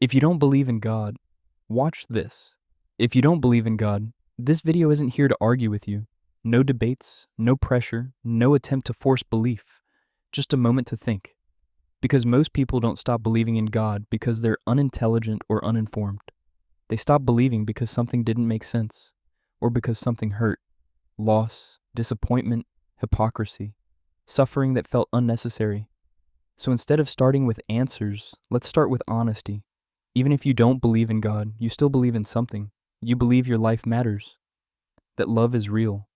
If you don't believe in God, watch this. If you don't believe in God, this video isn't here to argue with you. No debates, no pressure, no attempt to force belief. Just a moment to think. Because most people don't stop believing in God because they're unintelligent or uninformed. They stop believing because something didn't make sense, or because something hurt. Loss, disappointment, hypocrisy, suffering that felt unnecessary. So instead of starting with answers, let's start with honesty. Even if you don't believe in God, you still believe in something. You believe your life matters, that love is real,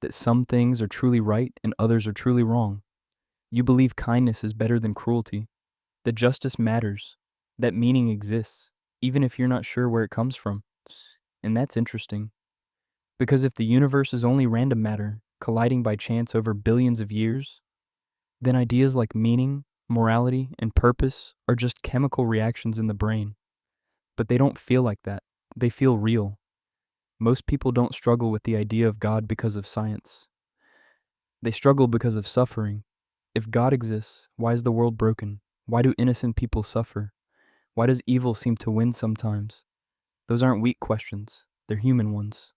that some things are truly right and others are truly wrong. You believe kindness is better than cruelty, that justice matters, that meaning exists, even if you're not sure where it comes from. And that's interesting, because if the universe is only random matter, colliding by chance over billions of years, then ideas like meaning, morality, and purpose are just chemical reactions in the brain. But they don't feel like that. They feel real. Most people don't struggle with the idea of God because of science. They struggle because of suffering. If God exists, why is the world broken? Why do innocent people suffer? Why does evil seem to win sometimes? Those aren't weak questions. They're human ones.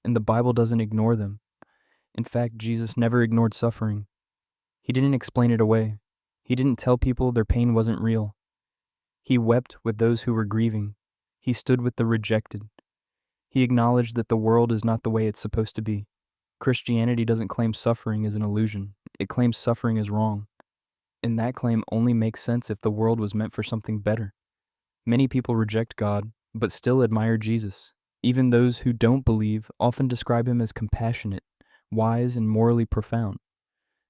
And the Bible doesn't ignore them. In fact, Jesus never ignored suffering. He didn't explain it away. He didn't tell people their pain wasn't real. He wept with those who were grieving. He stood with the rejected. He acknowledged that the world is not the way it's supposed to be. Christianity doesn't claim suffering is an illusion. It claims suffering is wrong. And that claim only makes sense if the world was meant for something better. Many people reject God, but still admire Jesus. Even those who don't believe often describe him as compassionate, wise, and morally profound.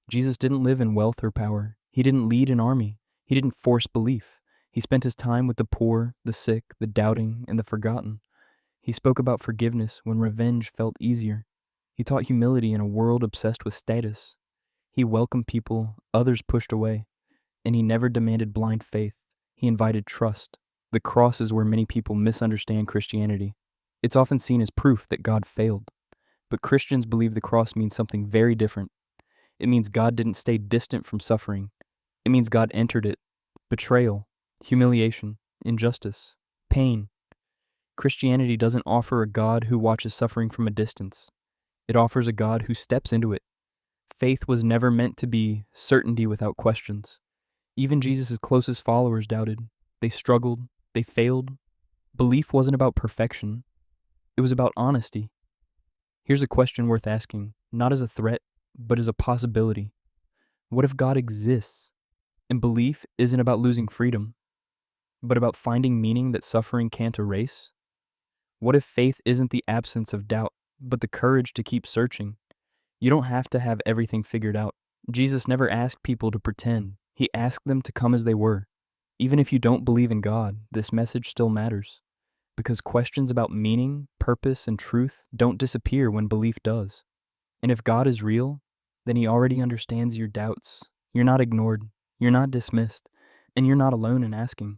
Jesus didn't live in wealth or power. He didn't lead an army. He didn't force belief. He spent his time with the poor, the sick, the doubting, and the forgotten. He spoke about forgiveness when revenge felt easier. He taught humility in a world obsessed with status. He welcomed people others pushed away, and he never demanded blind faith. He invited trust. The cross is where many people misunderstand Christianity. It's often seen as proof that God failed. But Christians believe the cross means something very different. It means God didn't stay distant from suffering. It means God entered it. Betrayal, humiliation, injustice, pain. Christianity doesn't offer a God who watches suffering from a distance. It offers a God who steps into it. Faith was never meant to be certainty without questions. Even Jesus' closest followers doubted. They struggled. They failed. Belief wasn't about perfection. It was about honesty. Here's a question worth asking, not as a threat, but as a possibility. What if God exists? And belief isn't about losing freedom, but about finding meaning that suffering can't erase? What if faith isn't the absence of doubt, but the courage to keep searching? You don't have to have everything figured out. Jesus never asked people to pretend. He asked them to come as they were. Even if you don't believe in God, this message still matters. Because questions about meaning, purpose, and truth don't disappear when belief does. And if God is real, then he already understands your doubts. You're not ignored. You're not dismissed. And you're not alone in asking.